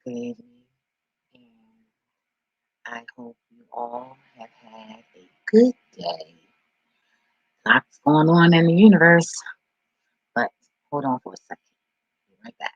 good evening, and I hope you all have had a good day. Lots going on in the universe, but hold on for a second. Be right back.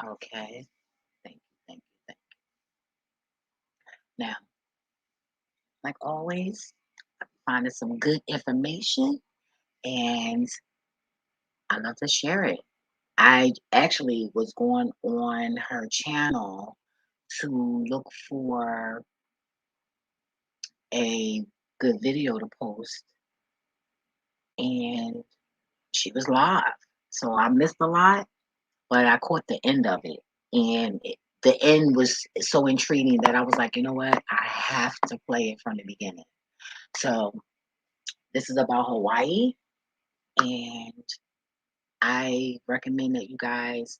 Okay, thank you, thank you. Now, like always, I'm finding some good information, and I love to share it. I actually was going on her channel to look for a good video to post, and she was live. So I missed a lot, but I caught the end of it. And the end was so intriguing that I was like, you know what? I have to play it from the beginning. So this is about Hawaii, and I recommend that you guys,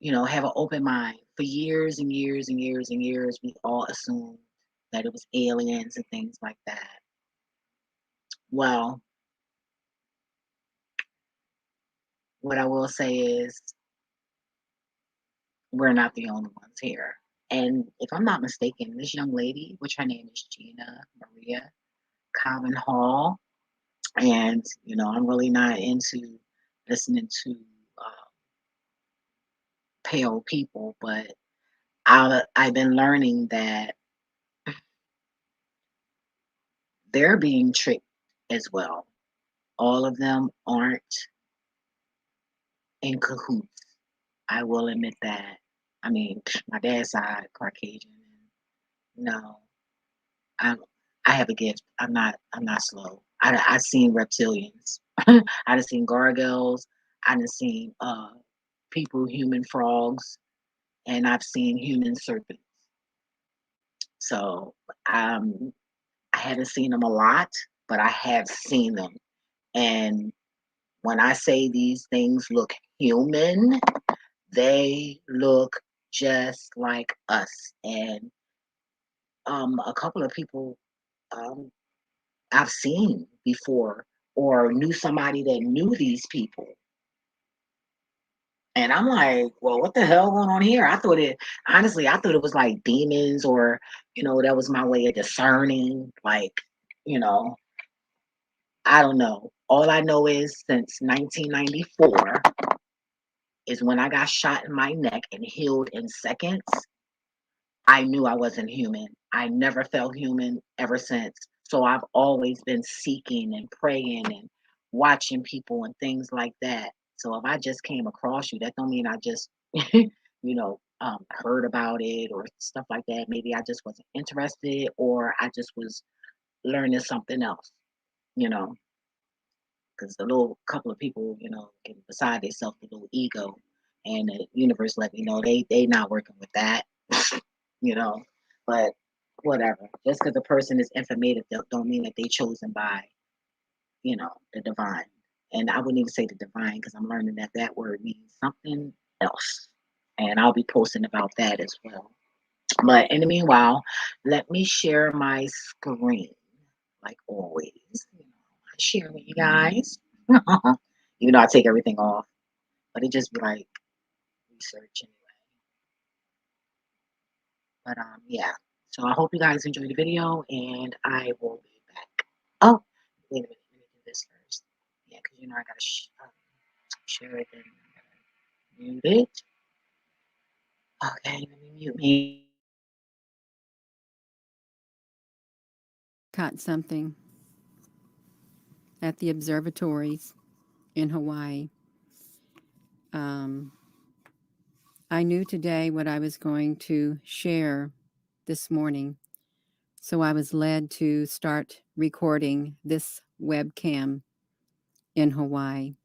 have an open mind. For years and years and years and years, we all assumed that it was aliens and things like that. Well, what I will say is we're not the only ones here. And if I'm not mistaken, this young lady, which her name is Gina Maria Common Hall, and I'm really not into listening to pale people, but I've been learning that they're being tricked as well. All of them aren't in cahoots. I will admit that. I mean, my dad's side Caucasian, and I'm I have a gift. I'm not slow. I seen reptilians. I done seen gargoyles. I done seen people, human frogs, and I've seen human serpents. So um, I haven't seen them a lot, but I have seen them. And when I say these things look human, they look just like us. And a couple of people um, I've seen before or knew somebody that knew these people. And I'm like, well, what the hell going on here? I thought it was like demons or, that was my way of discerning. Like, you know, I don't know. All I know is since 1994 is when I got shot in my neck and healed in seconds, I knew I wasn't human. I never felt human ever since. So I've always been seeking and praying and watching people and things like that. So if I just came across you, that don't mean I just, heard about it or stuff like that. Maybe I just wasn't interested or I just was learning something else. you know, because the little couple of people, get beside themselves, the little ego, and the universe let me know they not working with that, you know. But whatever, just because a person is informative don't mean that they chosen by the divine. And I wouldn't even say the divine because I'm learning that that word means something else. And I'll be posting about that as well. But in the meanwhile, let me share my screen like always. I share with you guys. Even though I take everything off, but it just be like research anyway. But yeah. So I hope you guys enjoyed the video, and I will be back. Oh, wait a minute. Let me do this first. Yeah, because I gotta share it and mute it. Okay, let me mute me. Caught something at the observatories in Hawaii. Um, I knew today what I was going to share this morning, so I was led to start recording this webcam in Hawaii,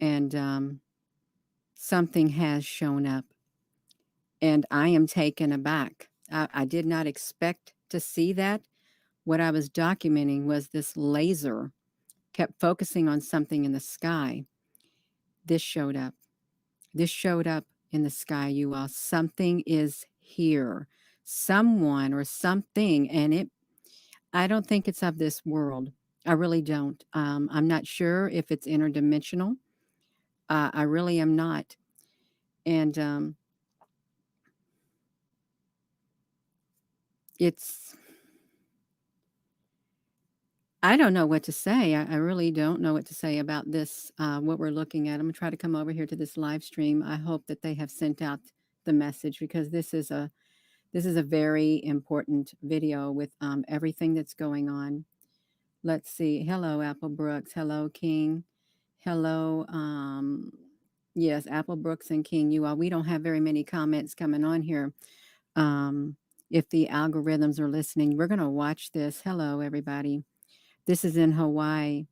and something has shown up, and I am taken aback. I did not expect to see that. What I was documenting was this laser kept focusing on something in the sky. This showed up. This showed up in the sky, you all. Something is here. Someone or something, and I don't think it's of this world. I really don't. I'm not sure if it's interdimensional. I really am not. And it's, I don't know what to say. I really don't know what to say about this, what we're looking at. I'm going to try to come over here to this live stream. I hope that they have sent out the message because this is a very important video with everything that's going on. Let's see. Hello, Apple Brooks. Hello, King. Hello. Yes, Apple Brooks and King. You all. We don't have very many comments coming on here. Um, if the algorithms are listening, we're gonna watch this. Hello, everybody. This is in Hawaii.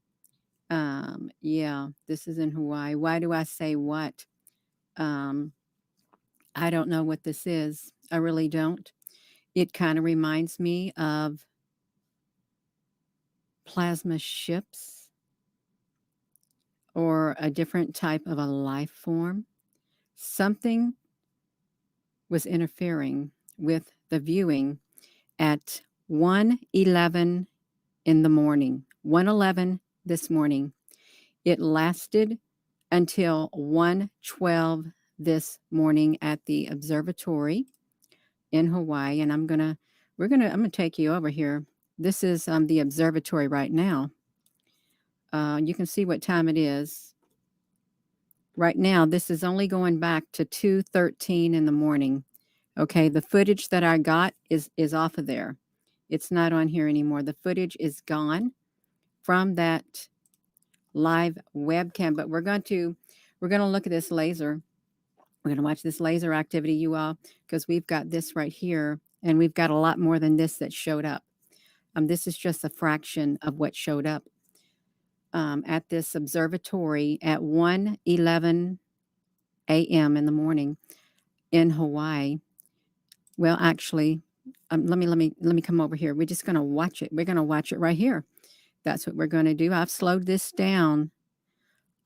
Yeah, this is in Hawaii. Why do I say what? Um, I don't know what this is. I really don't. It kind of reminds me of plasma ships or a different type of a life form. Something was interfering with the viewing at 1:11 in the morning. 1:11 this morning. It lasted until 1:12 this morning at the observatory in Hawaii, and I'm gonna take you over here. This is the observatory right now. You can see what time it is. Right now, this is only going back to 2:13 in the morning. Okay, the footage that I got is off of there. It's not on here anymore. The footage is gone from that live webcam, but we're going to look at this laser. We're going to watch this laser activity, you all, because we've got this right here, and we've got a lot more than this that showed up. This is just a fraction of what showed up at this observatory at 1:11 a.m. in the morning in Hawaii. Well, actually, let me come over here. We're just going to watch it. We're going to watch it right here. That's what we're going to do. I've slowed this down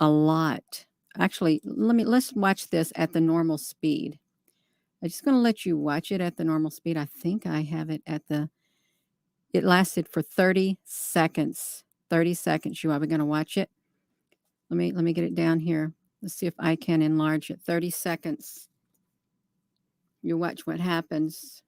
a lot. Actually, let's watch this at the normal speed. I'm just going to let you watch it at the normal speed. I think I have it at the. It lasted for 30 seconds. 30 seconds. You are we going to watch it? Let me get it down here. Let's see if I can enlarge it. 30 seconds. You watch what happens.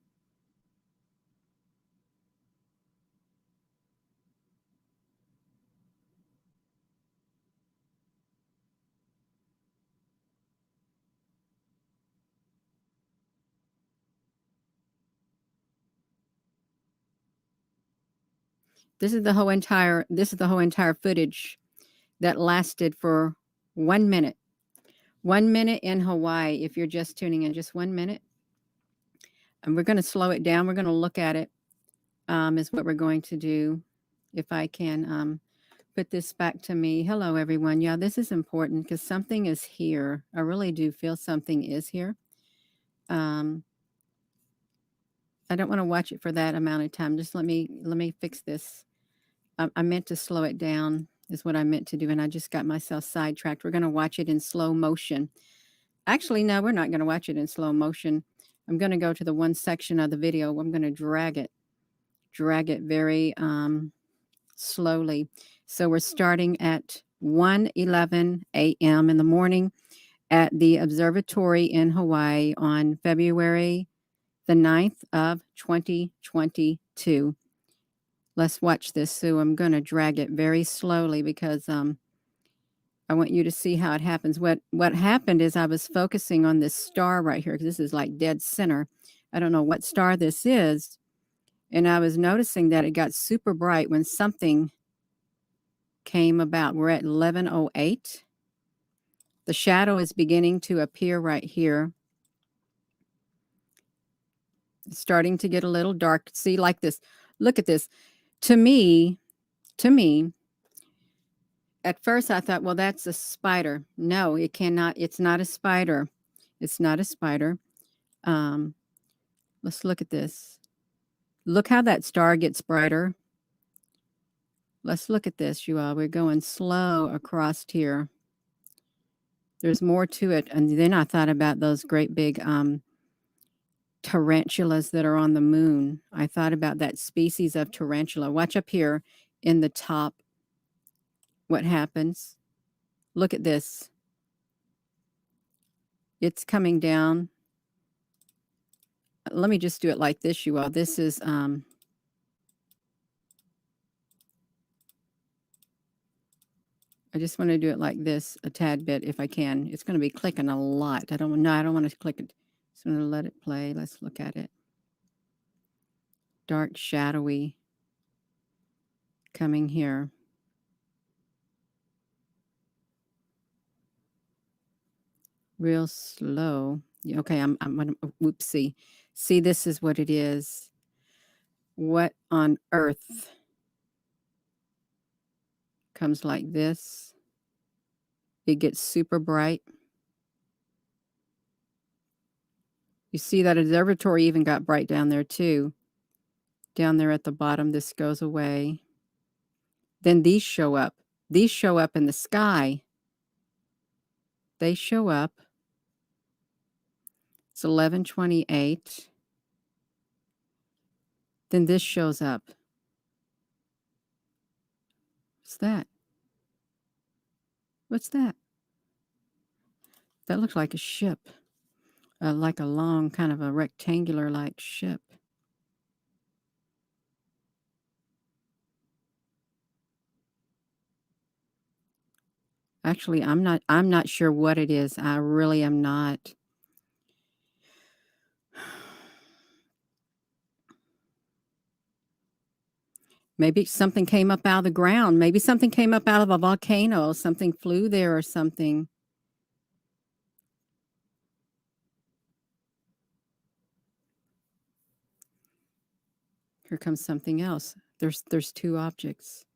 This is the whole entire footage that lasted for 1 minute. 1 minute in Hawaii, if you're just tuning in, just 1 minute. And we're going to slow it down. We're going to look at it, is what we're going to do. If I can put this back to me. Hello, everyone. Yeah, this is important because something is here. I really do feel something is here. Um, I don't want to watch it for that amount of time. Just let me fix this. I meant to slow it down is what I meant to do, and I just got myself sidetracked. We're going to watch it in slow motion. Actually, no, we're not going to watch it in slow motion. I'm going to go to the one section of the video. I'm going to drag it very slowly. So we're starting at 1:11 a.m. in the morning at the observatory in Hawaii on February the 9th of 2022. Let's watch this, Sue. I'm going to drag it very slowly because I want you to see how it happens. What happened is I was focusing on this star right here because this is like dead center. I don't know what star this is, and I was noticing that it got super bright when something came about. We're at 11:08. The shadow is beginning to appear right here. It's starting to get a little dark. See, like this. Look at this. To me, at first I thought, well, that's a spider. No, it cannot. It's not a spider. It's not a spider. Um, let's look at this. Look how that star gets brighter. Let's look at this, you all. We're going slow across here. There's more to it. And then I thought about those great big tarantulas that are on the moon. I thought about that species of tarantula. Watch up here in the top what happens. Look at this. It's coming down. Let me just do it like this, you all. This is I just want to do it like this a tad bit if I can. It's going to be clicking a lot. I don't want to click it. Just going to let it play. Let's look at it. Dark, shadowy coming here. Real slow. Okay, I'm going to, whoopsie. See, this is what it is. What on earth comes like this? It gets super bright. You see that observatory even got bright down there too. Down there at the bottom, this goes away. Then these show up. These show up in the sky. They show up. It's 11:28. Then this shows up. What's that? What's that? That looks like a ship. Like a long kind of a rectangular like ship. Actually, I'm not sure what it is. I really am not. Maybe something came up out of the ground. Maybe something came up out of a volcano. Something flew there or something. Here comes something else. There's two objects.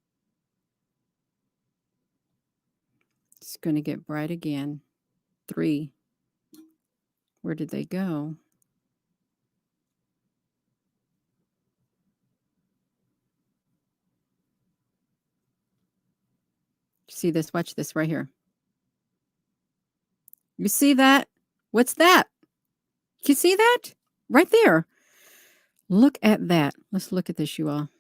It's going to get bright again. 3. Where did they go? See this? Watch this right here. You see that? What's that? You see that? Right there. Look at that. Let's look at this, you all.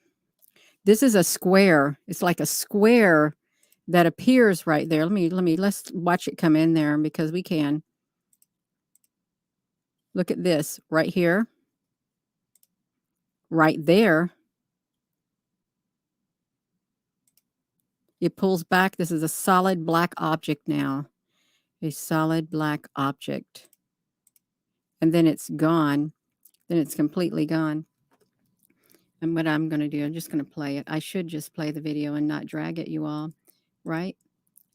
This is a square. It's like a square that appears right there. Let's watch it come in there because we can. Look at this right here. Right there. It pulls back. This is a solid black object now. A solid black object. And then it's gone. Then it's completely gone. And what I'm going to do, I'm just going to play it. I should just play the video and not drag it, you all. Right?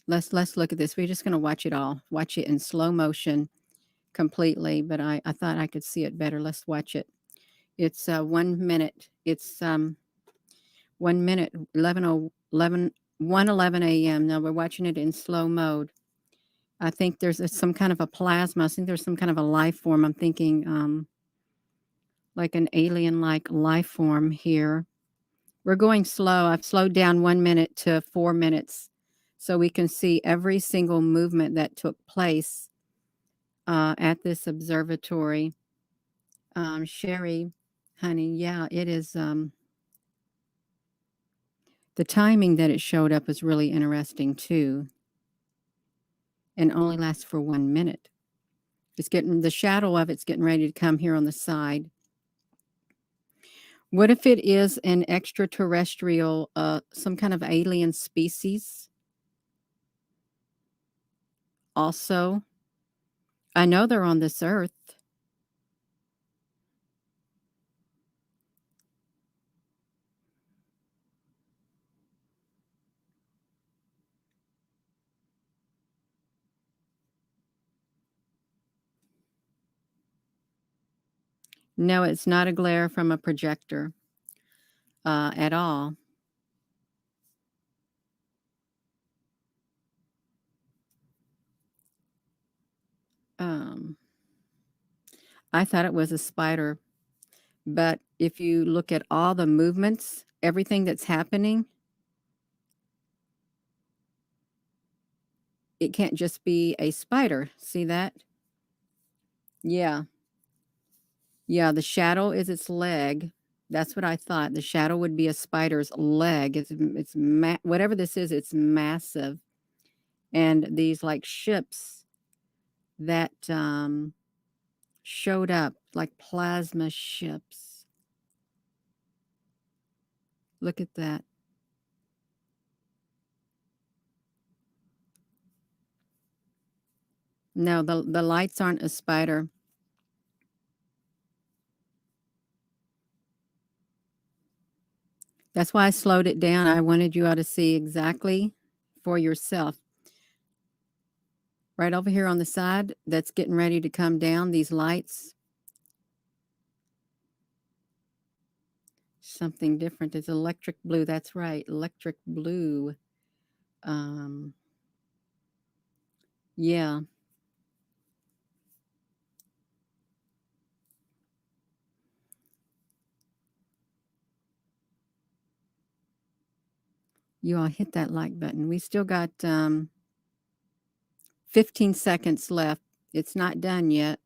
Let's look at this. We're just going to watch it all. Watch it in slow motion completely. But I thought I could see it better. Let's watch it. It's 1 minute. It's 1 minute, 11 1:11 a.m. Now we're watching it in slow mode. I think there's some kind of a plasma. I think there's some kind of a life form. I'm thinking like an alien-like life form here. We're going slow. I've slowed down 1 minute to 4 minutes so we can see every single movement that took place at this observatory. Sherry, honey, yeah, it is. The timing that it showed up was really interesting too, and only lasts for 1 minute. It's getting the shadow of it's getting ready to come here on the side. What if it is an extraterrestrial, some kind of alien species? Also, I know they're on this earth. No, it's not a glare from a projector at all. Um, I thought it was a spider, but if you look at all the movements, everything that's happening, it can't just be a spider. See that? Yeah. Yeah, the shadow is its leg. That's what I thought. The shadow would be a spider's leg. Whatever this is, it's massive. And these like ships that showed up, like plasma ships. Look at that. No, the lights aren't a spider. That's why I slowed it down. I wanted you all to see exactly for yourself. Right over here on the side, that's getting ready to come down, these lights. Something different. It's electric blue. That's right, electric blue. Um, yeah. You all hit that like button. We still got 15 seconds left. It's not done yet.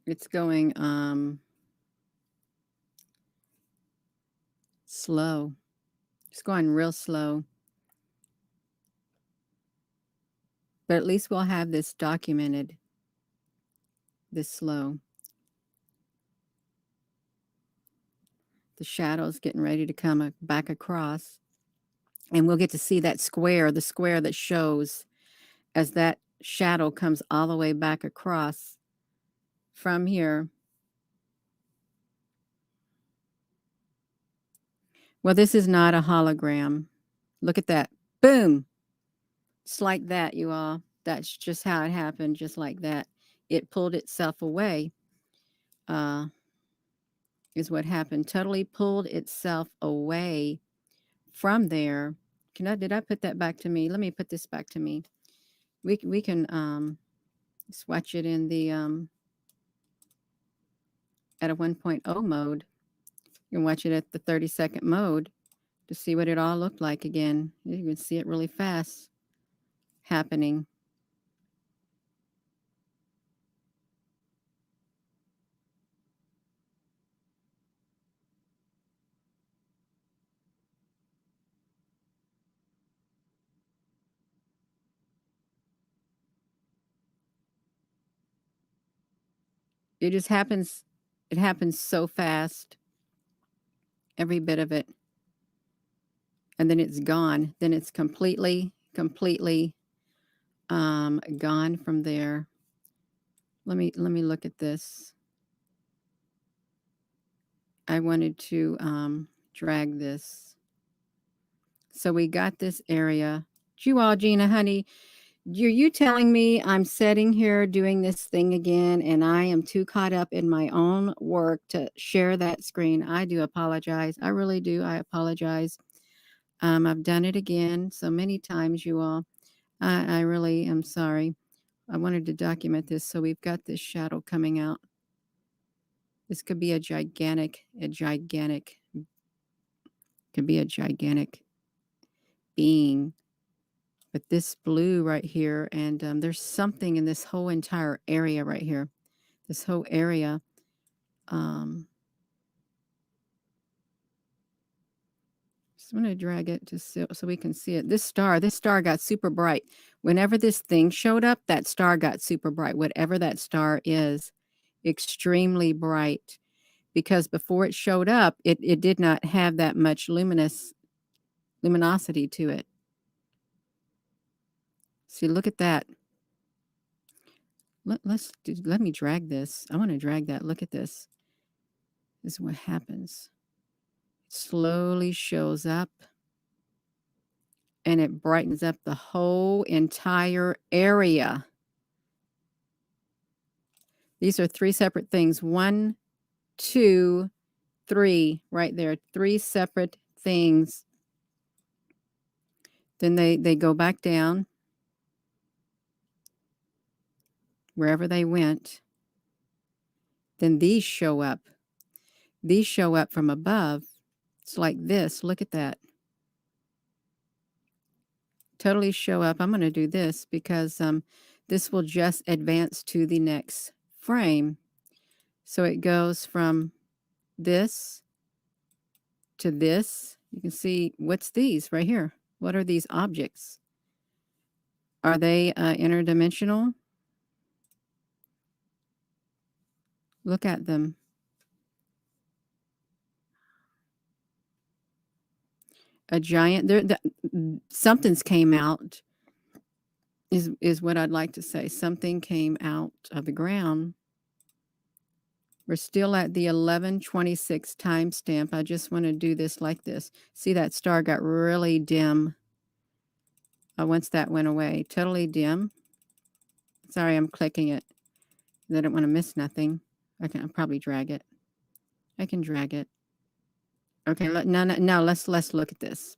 It's going slow. It's going real slow. But at least we'll have this documented, this slow. The shadow's getting ready to come back across. And we'll get to see that square, the square that shows as that shadow comes all the way back across from here. Well, this is not a hologram. Look at that. Boom. It's like that, you all. That's just how it happened, just like that. It pulled itself away, uh, is what happened. Totally pulled itself away from there. Did I put that back to me? Let me put this back to me. We can swatch it in the at a 1.0 mode. You can watch it at the 30-second mode to see what it all looked like again. You can see it really fast happening. It just happens. It happens so fast, every bit of it. And then it's gone. Then it's completely gone from there. Let me look at this. I wanted to drag this. So we got this area. You all, Gina, honey, You telling me I'm sitting here doing this thing again and I am too caught up in my own work to share that screen? I do apologize. I really do. I apologize. I've done it again so many times, you all. I really am sorry. I wanted to document this. So we've got this shadow coming out. This could be could be a gigantic being. But this blue right here, and there's something in this whole entire area right here. This whole area. Um, just want to drag it just so we can see it. This star got super bright. Whenever this thing showed up, that star got super bright. Whatever that star is, extremely bright. Because before it showed up, it did not have that much luminosity to it. See, look at that. Let me drag this. I want to drag that. Look at this. This is what happens. It slowly shows up and it brightens up the whole entire area. These are three separate things. 1, 2, 3, right there. 3 separate things. Then they go back down wherever they went. Then these show up. These show up from above. It's like this. Look at that. Totally show up. I'm going to do this because this will just advance to the next frame. So it goes from this to this. You can see what's these right here. What are these objects? Are they interdimensional? Look at them. A giant. Something's came out. Is what I'd like to say. Something came out of the ground. We're still at the 11:26 timestamp. I just want to do this like this. See, that star got really dim once that went away. Totally dim. Sorry, I'm clicking it. I don't want to miss nothing. I'll probably drag it. I can drag it. Okay, no, let's look at this.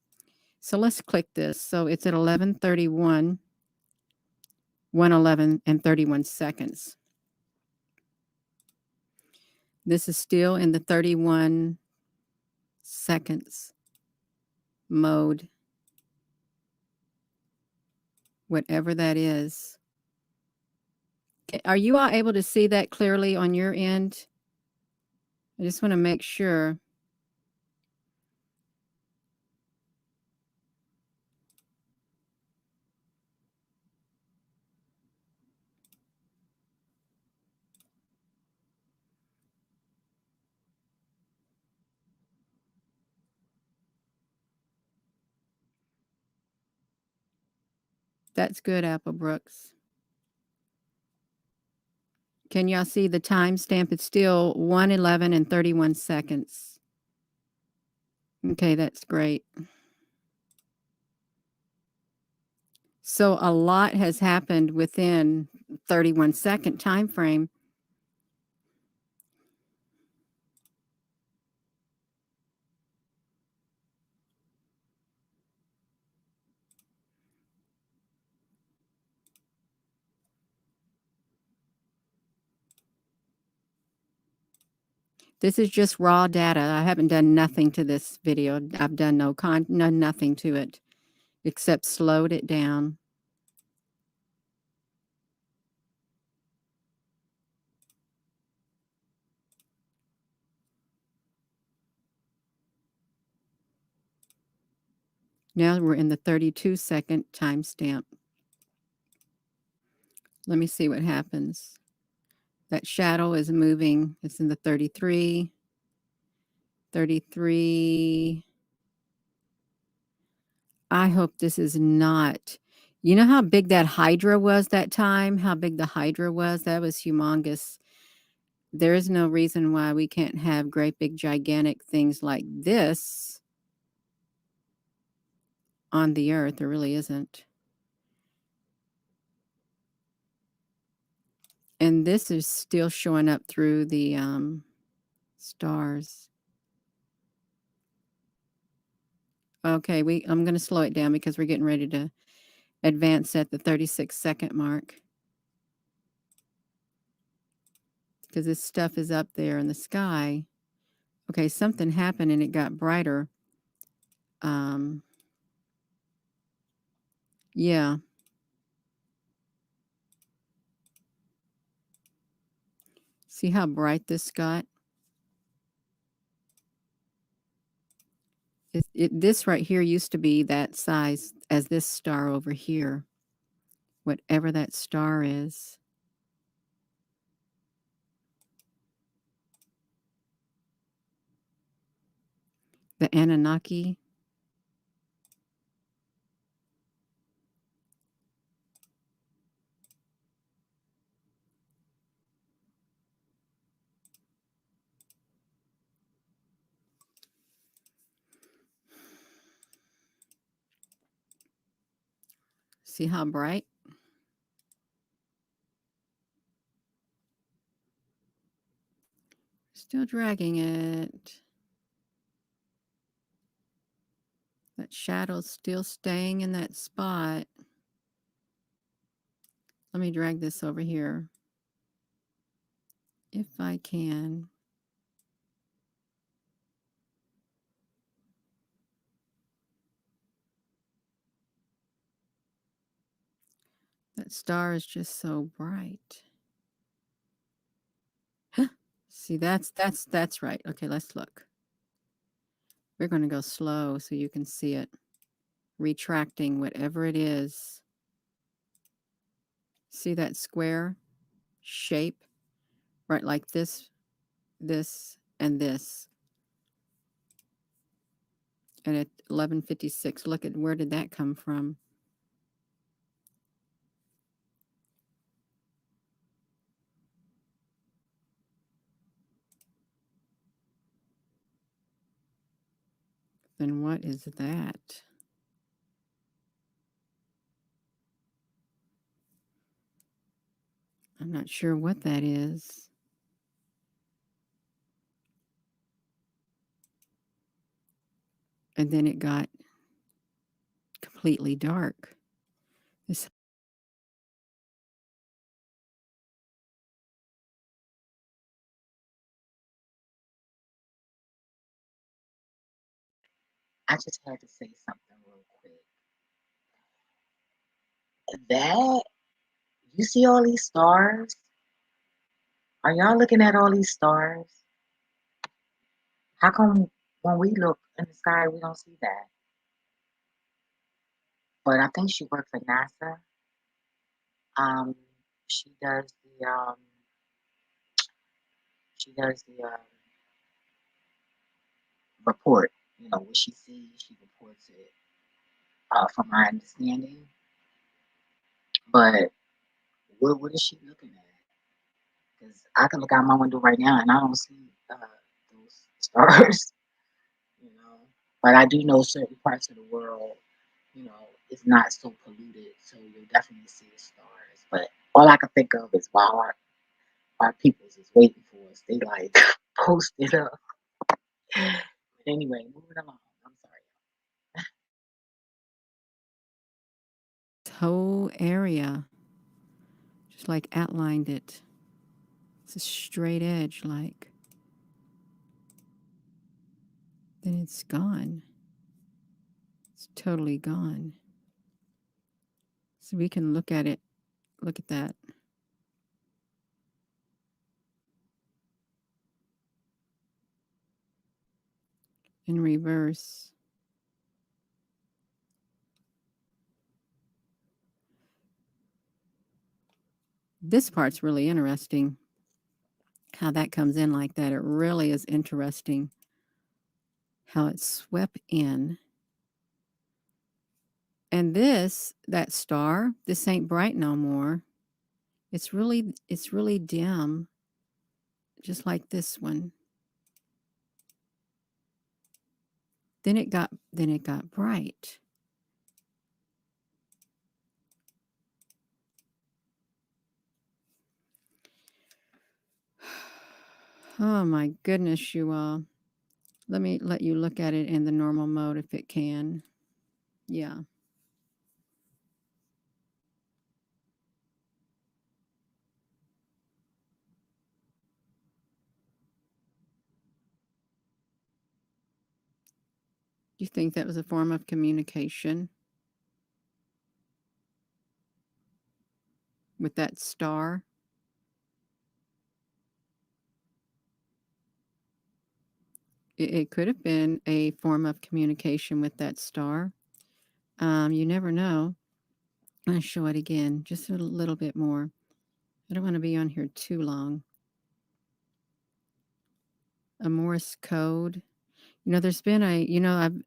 So let's click this. So it's at 11:31, 1:11 and 31 seconds. This is still in the 31 seconds mode. Whatever that is. Are you all able to see that clearly on your end? I just want to make sure. That's good, Apple Brooks. Can y'all see the timestamp? It's still 1:11 and 31 seconds. Okay, that's great. So a lot has happened within 31-second time frame. This is just raw data. I haven't done nothing to this video. I've done nothing to it except slowed it down. Now we're in the 32-second timestamp. Let me see what happens. That shadow is moving. It's in the 33. 33. I hope this is not. You know how big that Hydra was that time? How big the Hydra was? That was humongous. There is no reason why we can't have great big gigantic things like this on the earth. There really isn't. And this is still showing up through the stars. Okay, I'm going to slow it down because we're getting ready to advance at the 36-second mark. Because this stuff is up there in the sky. Okay, something happened and it got brighter. Yeah. See how bright this got? This right here used to be that size as this star over here, whatever that star is. The Anunnaki. See how bright? Still dragging it. That shadow's still staying in that spot. Let me drag this over here if I can. That star is just so bright. See, that's right. Okay, let's look. We're going to go slow so you can see it. Retracting whatever it is. See that square shape? Right, like this, and this. And at 11:56, look at where did that come from? Then what is that? I'm not sure what that is. And then it got completely dark. This I just had to say something real quick. That you see all these stars? Are y'all looking at all these stars? How come when we look in the sky we don't see that? But I think she works at NASA. Um, she does the she does the report. You know what she sees, she reports it. From my understanding, but what is she looking at? Because I can look out my window right now and I don't see those stars. You know, but I do know certain parts of the world, you know, it's not so polluted, so you'll definitely see the stars. But all I can think of is while our peoples is waiting for us, they like post it up. But anyway, moving along. I'm sorry. whole area just like outlined it. It's a straight edge, like. Then it's gone. It's totally gone. So we can look at it. Look at that. In reverse. This part's really interesting. How that comes in like that. It really is interesting how it swept in. And that star, this ain't bright no more. It's really dim, just like this one. Then it got bright. Oh my goodness, you all. Let me let you look at it in the normal mode if it can. Yeah. Do you think that was a form of communication with that star? It could have been a form of communication with that star. You never know. I'm going to show it again, just a little bit more. I don't want to be on here too long. A Morse code. There's been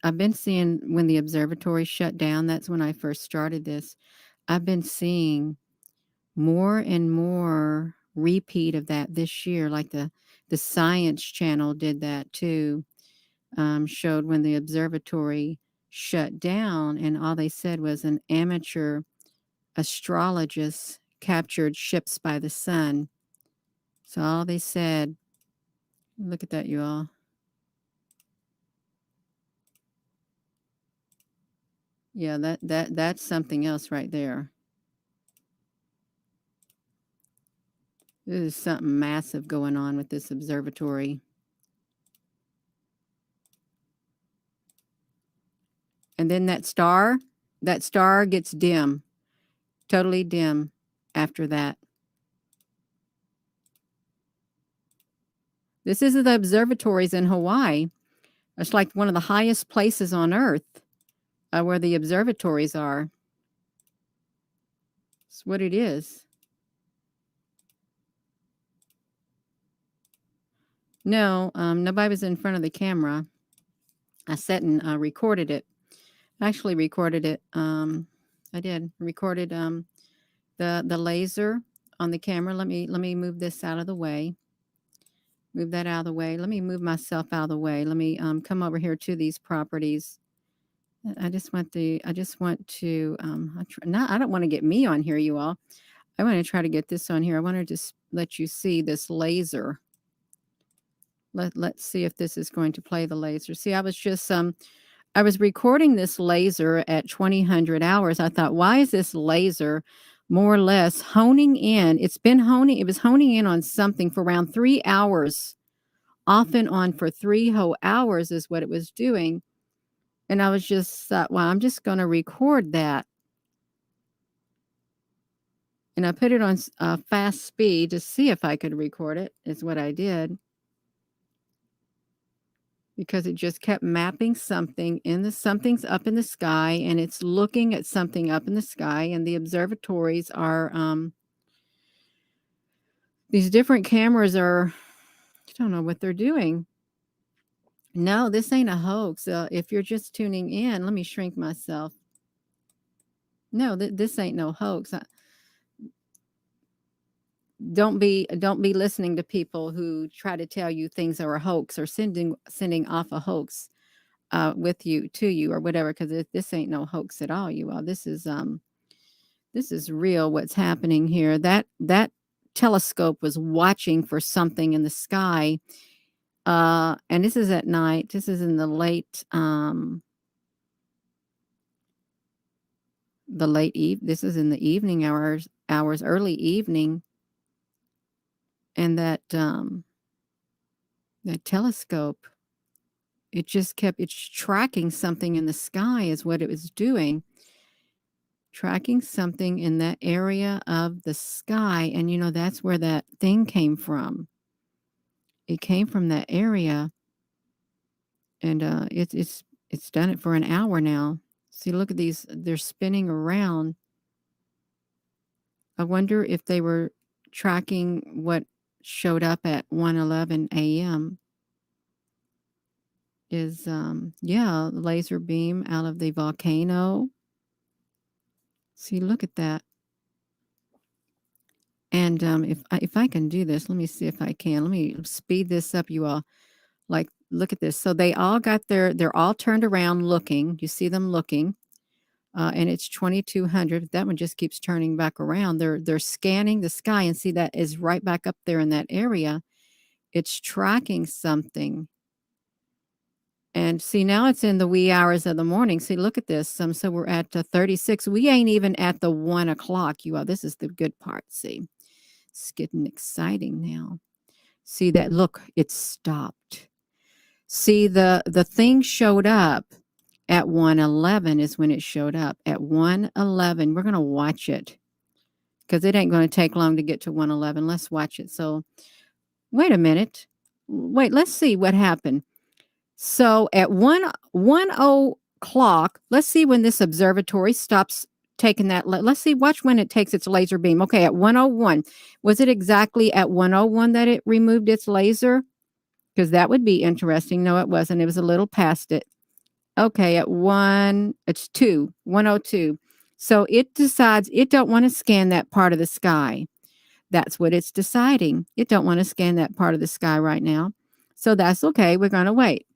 I've been seeing when the observatory shut down, that's when I first started this. I've been seeing more and more repeat of that this year, like the Science Channel did that too. Showed when the observatory shut down, and all they said was an amateur astrologist captured ships by the sun. So all they said, look at that, you all. Yeah, that's something else right there. There's something massive going on with this observatory. And then that star gets dim, totally dim after that. This is the observatories in Hawaii. It's like one of the highest places on Earth where the observatories are. It's what it is. No, nobody was in front of the camera. I sat and recorded it. I actually recorded it. I did recorded the laser on the camera. Let me move this out of the way. Move that out of the way. Let me move myself out of the way. Let me come over here to these properties. I just want to. I don't want to get me on here, you all. I want to try to get this on here. I want to just let you see this laser. Let's see if this is going to play the laser. See, I was recording this laser at 2000 hours. I thought, why is this laser more or less honing in? It was honing in on something for around 3 hours, off and on for 3 whole hours is what it was doing. And I was just thought, well, I'm just going to record that. And I put it on fast speed to see if I could record it, is what I did. Because it just kept mapping something's up in the sky, and it's looking at something up in the sky, and the observatories are these different cameras are, I don't know what they're doing. No, this ain't a hoax. If you're just tuning in, let me shrink myself. No, this ain't no hoax. Don't be listening to people who try to tell you things are a hoax or sending off a hoax with you to you or whatever, because this ain't no hoax at all, you all. This is real what's happening here. That telescope was watching for something in the sky, and this is at night. This is in the late this is in the evening hours, early evening, and that telescope, it's tracking something in the sky is what it was doing. Tracking something in that area of the sky, and that's where that thing came from. It came from that area, and it's done it for an hour now. See, look at these, they're spinning around. I wonder if they were tracking what showed up at 1:11 a.m. is yeah, laser beam out of the volcano. See, look at that. And if I can do this, let me see if I can. Let me speed this up, you all. Like, look at this. So they're all turned around looking. You see them looking, and it's 2200. That one just keeps turning back around. They're scanning the sky, and see that is right back up there in that area. It's tracking something. And see, now it's in the wee hours of the morning. See, look at this. So we're at 36. We ain't even at the 1 o'clock, you all. This is the good part. See, it's getting exciting now. See that? Look, it stopped. See, the thing showed up at 1:11 is when it showed up. At 1:11, we're going to watch it because it ain't going to take long to get to 1:11. Let's watch it. So, wait a minute. Wait, let's see what happened. So at 1 o'clock, let's see when this observatory stops taking that. Let's see, watch when it takes its laser beam. Okay, at 1:01. Was it exactly at 1:01 that it removed its laser? Because that would be interesting. No, it wasn't. It was a little past it. Okay, at 1:02. So it decides it don't want to scan that part of the sky. That's what it's deciding. It don't want to scan that part of the sky right now. So that's okay. We're going to wait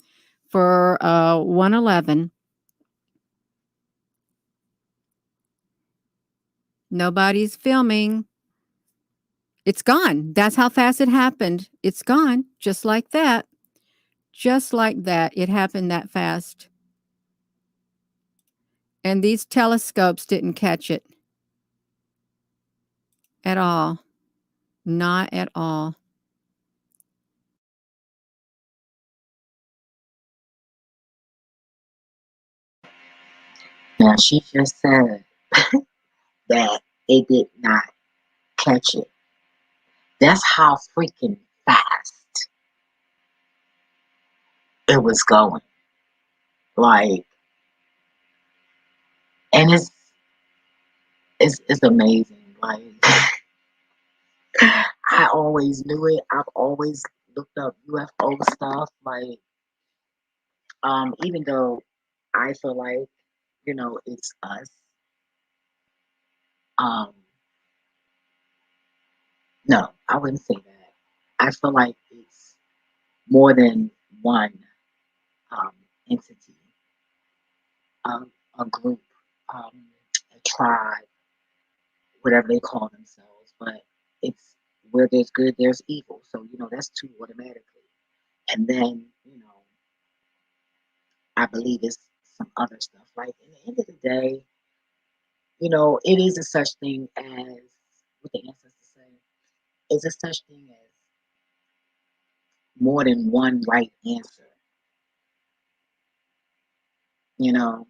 for 1:11. Nobody's filming. It's gone. That's how fast it happened. It's gone. Just like that. Just like that. It happened that fast. And these telescopes didn't catch it at all. Not at all. Now she just said that it did not catch it. That's how freaking fast it was going. Like, and it's amazing. Like, I always knew it. I've always looked up UFO stuff. Like, even though I feel like, it's us. Um, no, I wouldn't say that. I feel like it's more than one um, entity, a group, um, a tribe, whatever they call themselves. But it's where there's good, there's evil. So, that's two automatically. And then, I believe it's some other stuff. Like, in the end of the day, it is a such thing as what the ancestors say. It's a such thing as more than one right answer. You know,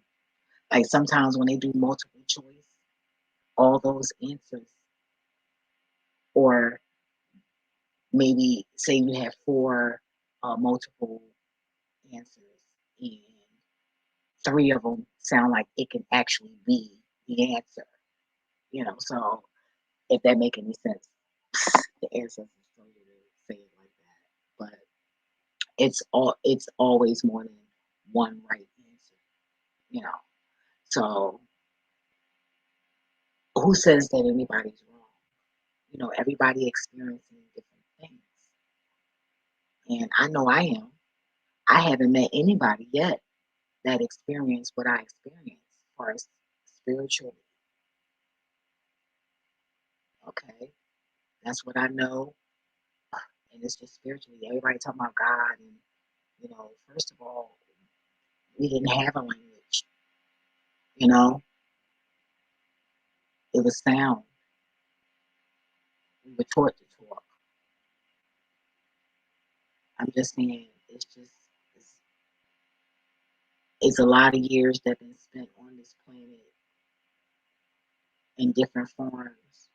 like sometimes when they do multiple choice, all those answers, or maybe say you have four multiple answers, and three of them sound like it can actually be the answer. So if that make any sense, the ancestors told you to say it like that. But it's always more than one right answer. You know. So who says that anybody's wrong? Everybody experiencing different things. And I know I am. I haven't met anybody yet that experienced what I experienced as far as spiritually. Okay. That's what I know. And it's just spiritually. Everybody talking about God and first of all, we didn't have a language, you know. It was sound. We were taught to talk. I'm just saying it's, it's a lot of years that been spent on this planet in different forms.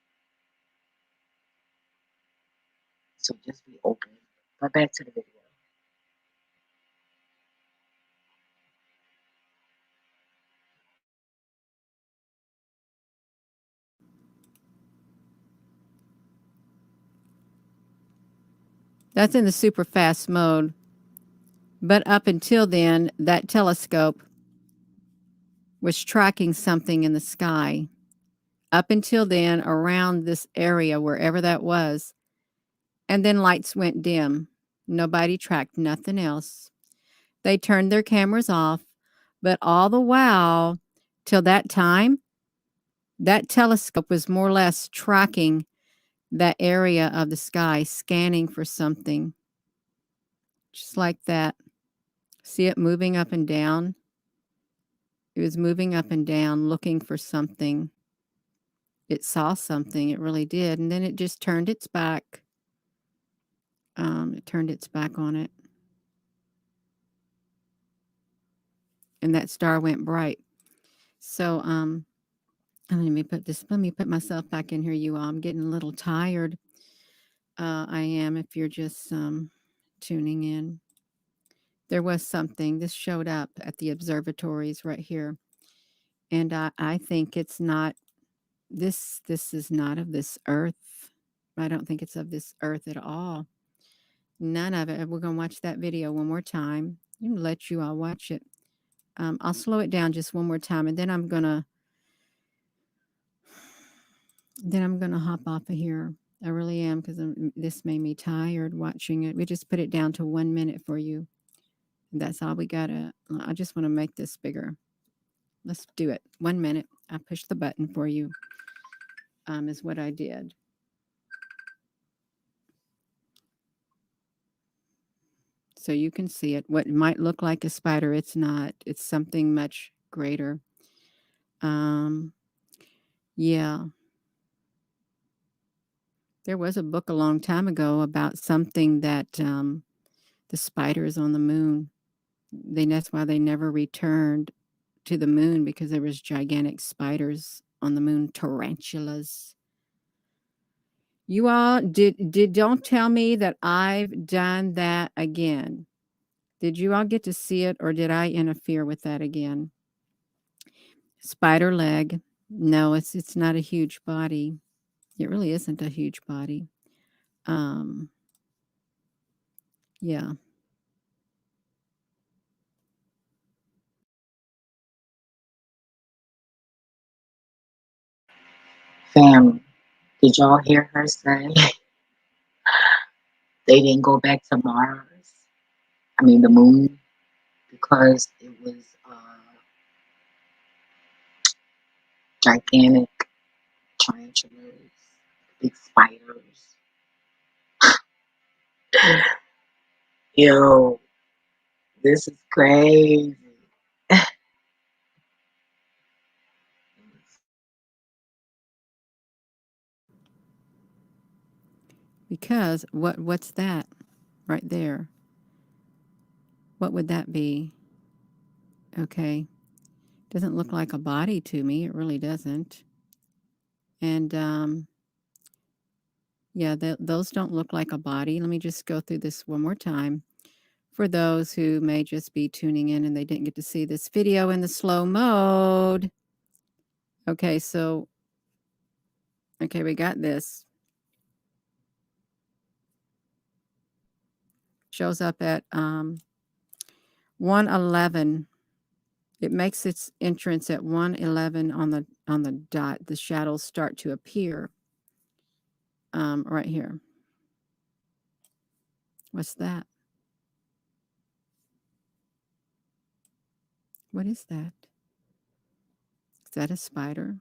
So just be open. But back to the video. That's in the super fast mode. But up until then, that telescope was tracking something in the sky. Up until then, around this area, wherever that was, and then lights went dim. Nobody tracked nothing else. They turned their cameras off, but all the while, till that time, that telescope was more or less tracking that area of the sky, scanning for something. just like that. See it moving up and down? It was moving up and down looking for something. It saw something, it really did, and then it just turned its back. It turned its back on it. And that star went bright. So, let me put myself back in here, you all. I'm getting a little tired. I am, if you're just tuning in. There was something. This showed up at the observatories right here. And I think it's not this is not of this earth. I don't think it's of this earth at all. None of it. We're gonna watch that video one more time. I'm gonna let you all watch it. I'll slow it down just one more time, and then I'm gonna hop off of here. I really am, because this made me tired watching it. We just put it down to 1 minute for you. That's all we gotta. I just want to make this bigger. Let's do it. 1 minute. I pushed the button for you. Is what I did. So you can see it. What might look like a spider, it's not. It's something much greater. Um, yeah. There was a book a long time ago about something that the spiders on the moon. That's why they never returned to the moon, because there was gigantic spiders on the moon, tarantulas. You all did don't tell me that I've done that again. Did you all get to see it, or did I interfere with that again? Spider leg. No, it's not a huge body. It really isn't a huge body. Um, yeah. Family, did y'all hear her say they didn't go back to Mars? I mean, the moon, because it was gigantic tarantulas, big spiders. Yo, this is crazy. Because what's that right there? What would that be? Okay. Doesn't look like a body to me. It really doesn't. And yeah, those don't look like a body. Let me just go through this one more time for those who may just be tuning in and they didn't get to see this video in the slow mode. Okay, so okay, we got this. Shows up at 111. It makes its entrance at 111 on the dot. The shadows start to appear right here. What's that? What is that? Is that a spider?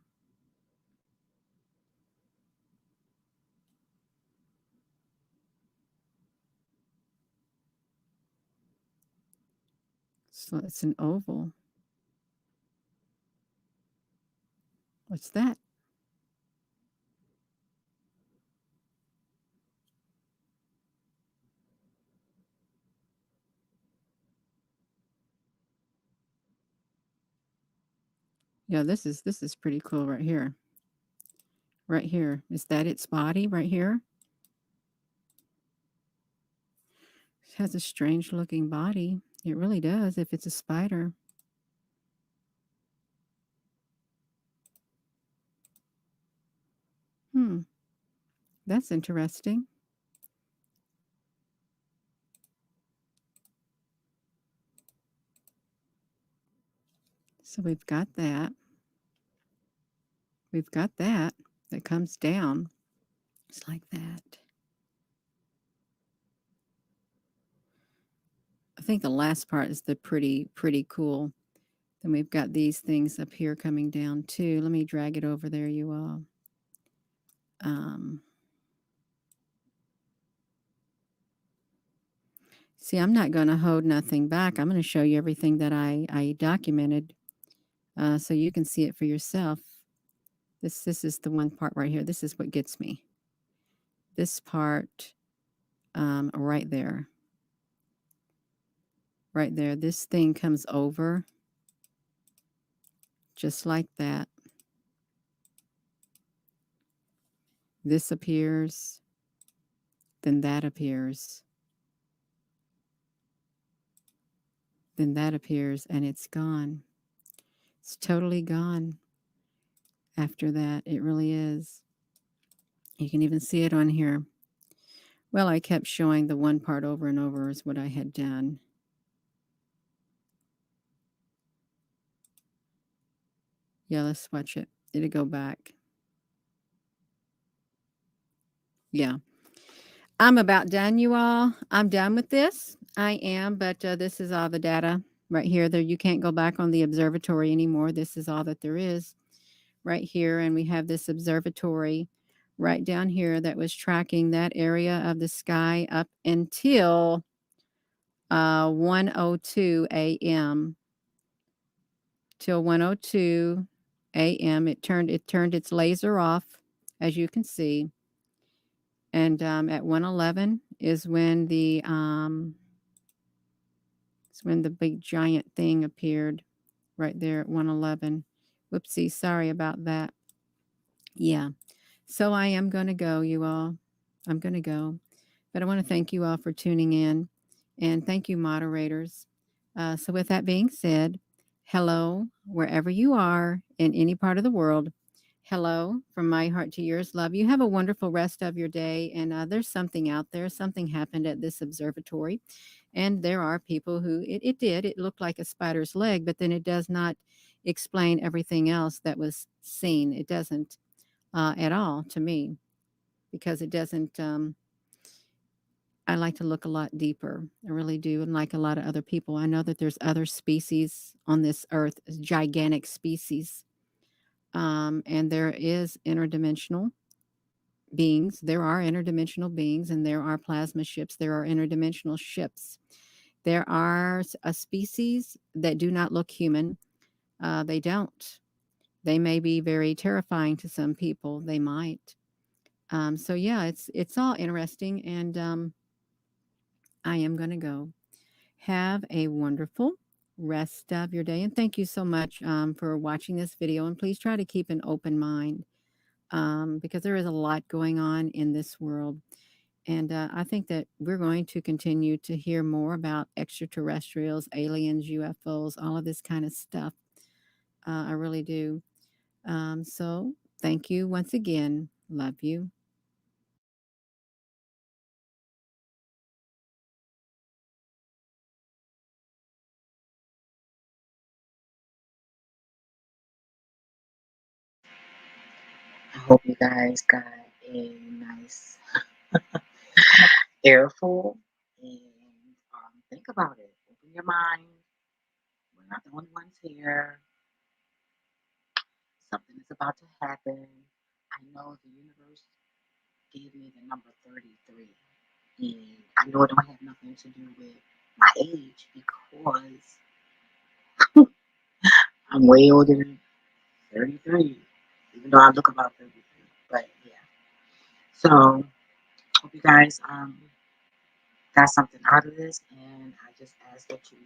So it's an oval. What's that? Yeah, this is pretty cool right here. Right here. Is that its body right here? It has a strange looking body. It really does if it's a spider. Hmm. That's interesting. So we've got that. We've got that that comes down. It's like that. I think the last part is the pretty cool. Then we've got these things up here coming down too. Let me drag it over there, you all. Um, See, I'm not going to hold nothing back. I'm going to show you everything that I documented so you can see it for yourself. This is the one part right here. This is what gets me. This part right there. Right there. This thing comes over just like that. This appears, then that appears, then that appears, and it's gone. It's totally gone after that. It really is. You can even see it on here. Well, I kept showing the one part over and over is what I had done. Yeah, let's watch it. It'll go back. Yeah. I'm about done, you all. I'm done with this. I am, but this is all the data right here. There, you can't go back on the observatory anymore. This is all that there is right here. And we have this observatory right down here that was tracking that area of the sky up until 1:02 a.m. till 1:02 a.m. It turned its laser off, as you can see. And at 1:11 is when the big giant thing appeared right there at 1:11. Whoopsie, sorry about that. Yeah. So I am going to go, you all. I'm going to go. But I want to thank you all for tuning in. And thank you, moderators. So, with that being said, hello, wherever you are in any part of the world. Hello, from my heart to yours. Love you. Have a wonderful rest of your day. And there's something out there. Something happened at this observatory. And there are people who it looked like a spider's leg, but then it does not explain everything else that was seen. It doesn't at all to me because it doesn't. I like to look a lot deeper. I really do, and like a lot of other people, I know that there's other species on this earth, gigantic species, and there is interdimensional beings. There are interdimensional beings, and there are plasma ships. There are interdimensional ships. There are a species that do not look human. They don't. They may be very terrifying to some people. They might. So yeah, it's all interesting, and I am going to go. Have a wonderful rest of your day, and thank you so much for watching this video. And please try to keep an open mind because there is a lot going on in this world. And I think that we're going to continue to hear more about extraterrestrials, aliens, UFOs, all of this kind of stuff. I really do. So thank you once again. Love you. I hope you guys got a nice earful and think about it. Open your mind. We're not the only ones here. Something is about to happen. I know the universe gave me the number 33. And I know it don't have nothing to do with my age because I'm way older than 33, even though I look about 33. But yeah. So hope you guys got something out of this, and I just ask that you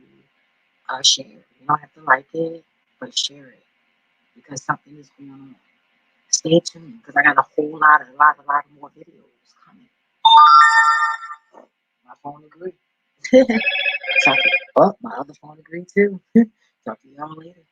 share it. You don't have to like it, but share it because something is going on. Stay tuned because I got a whole lot of more videos coming. My phone agreed. So, oh, my other phone agreed too. Talk to y'all later.